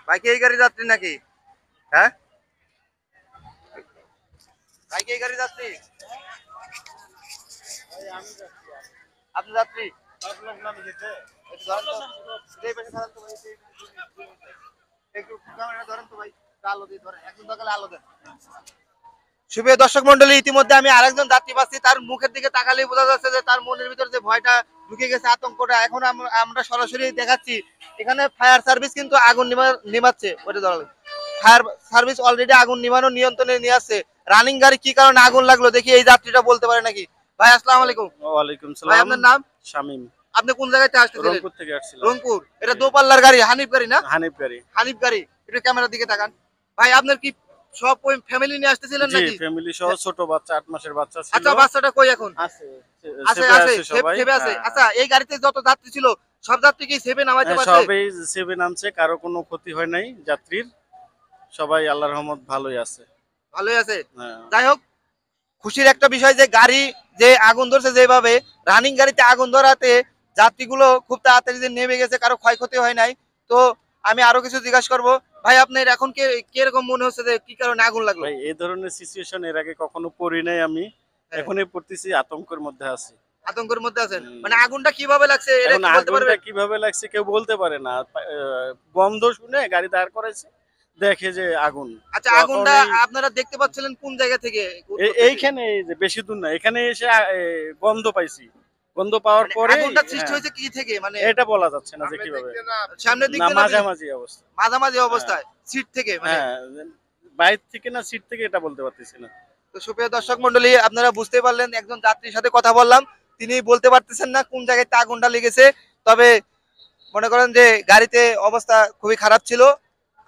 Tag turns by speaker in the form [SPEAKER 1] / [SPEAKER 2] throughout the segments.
[SPEAKER 1] ভাই কি এই গাড়ি যাত্রী নাকি? হ্যাঁ ভাই কি এই গাড়ি যাত্রী? আপনি যাত্রী? সুপ্রিয় দর্শক মন্ডলী, ইতিমধ্যে আমি আরেকজন যাত্রী পাচ্ছি। তার মুখের দিকে তাকালেই বোঝা যাচ্ছে যে তার মনের ভিতরে যে ভয়টা ঢুকে গেছে, আতঙ্কটা। এখন আমরা সরাসরি দেখাচ্ছি এখানে ফায়ার সার্ভিস কিন্তু আগুন নিভাচ্ছে। ওটা ধরালেন, ফায়ার সার্ভিস অলরেডি আগুন নিভানো নিয়ন্ত্রণে নিয়ে আসছে। রানিং গাড়ি কি কারণে আগুন লাগলো দেখি এই যাত্রীটা বলতে পারে নাকি। ভাই আসসালামু আলাইকুম।
[SPEAKER 2] ওয়ালাইকুম
[SPEAKER 1] ভাই
[SPEAKER 2] সালাম।
[SPEAKER 1] আপনার নাম?
[SPEAKER 2] শামীম।
[SPEAKER 1] আপনি কোন জায়গায় আসতেছিলেন?
[SPEAKER 2] রংপুর থেকে আসছিলাম।
[SPEAKER 1] রংপুর। এটা দোপাল্লার গাড়ি, হানিফ গাড়ি না?
[SPEAKER 2] হানিফ গাড়ি।
[SPEAKER 1] হানিফ গাড়ি। একটু ক্যামেরার দিকে তাকান। ভাই আপনার কি সব ফ্যামিলি নিয়ে আসতেছিলেন
[SPEAKER 2] জি,
[SPEAKER 1] নাকি?
[SPEAKER 2] ফ্যামিলি সহ ছোট বাচ্চা 8 মাসের বাচ্চা ছিল।
[SPEAKER 1] আচ্ছা, বাচ্চাটা কই এখন?
[SPEAKER 2] আছে।
[SPEAKER 1] আছে
[SPEAKER 2] সেভে
[SPEAKER 1] আছে,
[SPEAKER 2] আছে সবাই।
[SPEAKER 1] সেভে আছে।
[SPEAKER 2] হ্যাঁ।
[SPEAKER 1] আচ্ছা, এই গাড়িতে যত যাত্রী ছিল সব যাত্রী কি সেভে নামাইতে
[SPEAKER 2] হ্যাঁ,
[SPEAKER 1] পারছে?
[SPEAKER 2] সবাই সেভে নামছে, কারো কোনো ক্ষতি হয় নাই যাত্রীর। সবাই আল্লাহর রহমত ভালোই আছে।
[SPEAKER 1] ভালোই আছে।
[SPEAKER 2] হ্যাঁ।
[SPEAKER 1] যাই হোক, খুশির একটা বিষয় যে গাড়ি যে আগুন ধরছে, যেভাবে রানিং গাড়িতে আগুন ধরাতে যাত্রীগুলো খুব তাড়াতাড়ি যে নেমে গেছে, কারো ক্ষয়ক্ষতি হয় নাই। তো আমি আরো কিছু জিজ্ঞাসা করবো। ভাই আপনার এখন কিরকম মনে হচ্ছে যে কি কারণে আগুন লাগলো?
[SPEAKER 2] ভাই, এই ধরনের সিচুয়েশন এর আগে কখনো পড়ি নাই আমি।
[SPEAKER 1] হ্যাঁ।
[SPEAKER 2] এখনই পড়তেছি, আতঙ্কের মধ্যে আছি।
[SPEAKER 1] আতঙ্কের মধ্যে আছেন? মানে আগুনটা কিভাবে লাগছে এটা
[SPEAKER 2] এখন
[SPEAKER 1] কি বলতে
[SPEAKER 2] আগুনটা
[SPEAKER 1] পারবেন?
[SPEAKER 2] কিভাবে লাগছে কেউ বলতে পারে না। গন্ধ শুনে গাড়ি দাঁড় করাইছে, দেখে যে আগুন।
[SPEAKER 1] আচ্ছা,
[SPEAKER 2] তখন
[SPEAKER 1] আগুনটা
[SPEAKER 2] এই
[SPEAKER 1] আপনারা দেখতে পাচ্ছিলেন কোন জায়গা থেকে উৎপত্তি হয়েছে?
[SPEAKER 2] এইখানে, এই যে বেশি দূর না, এখানে এসে গন্ধ পাইছি। গন্ধ পাওয়ার
[SPEAKER 1] মানে
[SPEAKER 2] পরে
[SPEAKER 1] আগুনটা সৃষ্টি
[SPEAKER 2] হ্যাঁ,
[SPEAKER 1] হয়েছে কি থেকে, মানে
[SPEAKER 2] এটা বলা যাচ্ছে না যে কিভাবে।
[SPEAKER 1] সামনের দিক
[SPEAKER 2] না,
[SPEAKER 1] দিয়ে না
[SPEAKER 2] মাঝামাঝি অবস্থা।
[SPEAKER 1] মাঝামাঝি
[SPEAKER 2] হ্যাঁ,
[SPEAKER 1] অবস্থায় সিট থেকে, মানে?
[SPEAKER 2] হ্যাঁ, বাইরে থেকে না সিট থেকে, এটা বলতে পারতেছি না।
[SPEAKER 1] তো সুপ্রিয় দর্শক মন্ডলী, আপনারা বুঝতে পারলেন, একজন যাত্রীর সাথে কথা বললাম, তিনি বলতে পারতেছেন না কোন জায়গায় আগুনটা লেগেছে। তবে মনে করেন যে গাড়িতে অবস্থা খুবই খারাপ ছিল।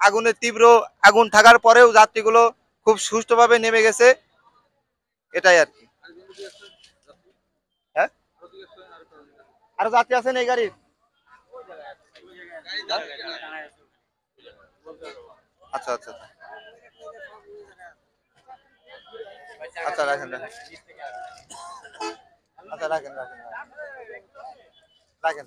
[SPEAKER 1] আগুনের তীব্র আগুন থাকার পরেও যাত্রীগুলো খুব সুষ্ঠুভাবে নেমে গেছে, এটাই আর কি। হ্যাঁ, আরো যাত্রী আছেন এই গাড়ির? আচ্ছা আচ্ছা আচ্ছা, রাখেন রাখেন। আচ্ছা, রাখেন রাখেন রাখেন।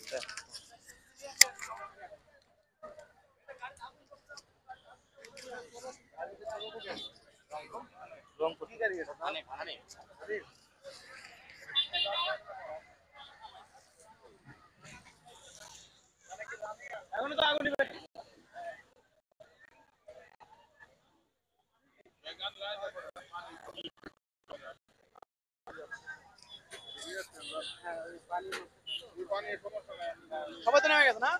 [SPEAKER 1] রংপুর কি গাড়ি এটা? সবাই তো নেমে গেছে না?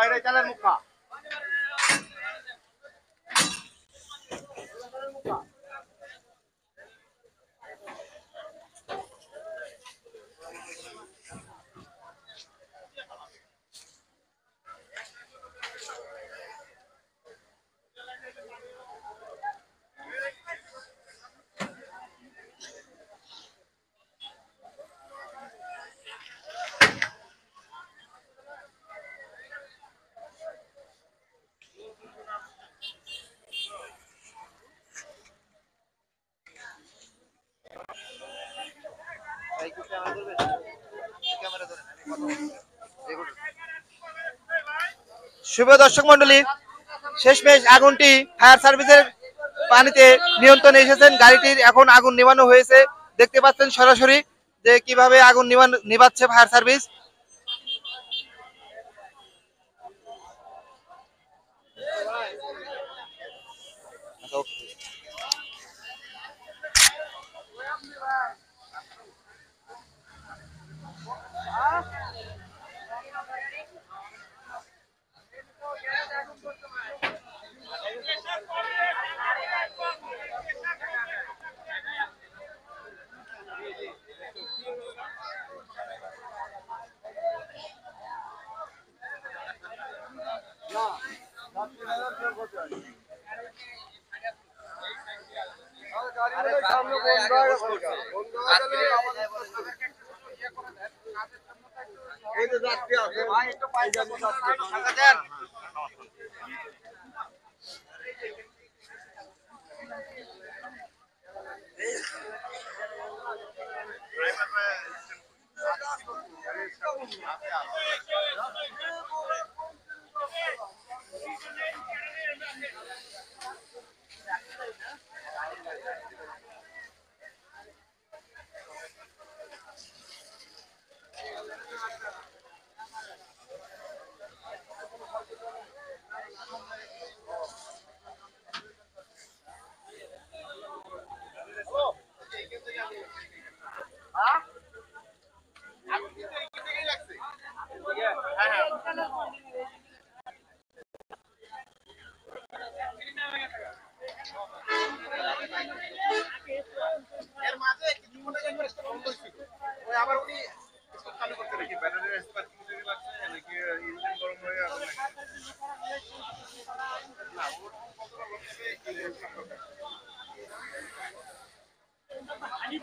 [SPEAKER 1] এটা চালের মুখা। শুভ দর্শক মন্ডলী, শেষমেশ আগুনটি ফায়ার সার্ভিসের পানিতে নিয়ন্ত্রণে এসেছেন। গাড়িটির এখন আগুন নিভানো হয়েছে, দেখতে পাচ্ছেন সরাসরি যে কিভাবে আগুন নিভাচ্ছে ফায়ার সার্ভিস।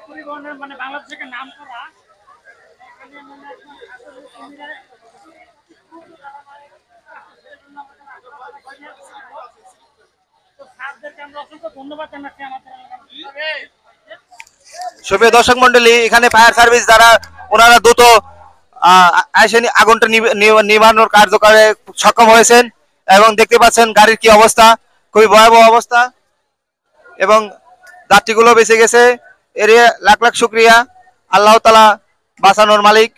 [SPEAKER 3] পরিবহনের মানে বাংলাদেশ থেকে নাম করা ধন্যবাদ জানাচ্ছি আমাদের।
[SPEAKER 1] সুপ্রিয় দর্শক মন্ডলী, এখানে ফায়ার সার্ভিস দ্বারা ওনারা দ্রুত এসে আগুনটা নিভানোর কার্যকরে সক্ষম হয়েছেন এবং দেখতে পাচ্ছেন গাড়ির কি অবস্থা, খুবই ভয়াবহ অবস্থা এবং যাত্রীগুলো বেঁচে গেছে। এর লাখ লাখ শুক্রিয়া, আল্লাহ তাআলা বাঁচানোর মালিক।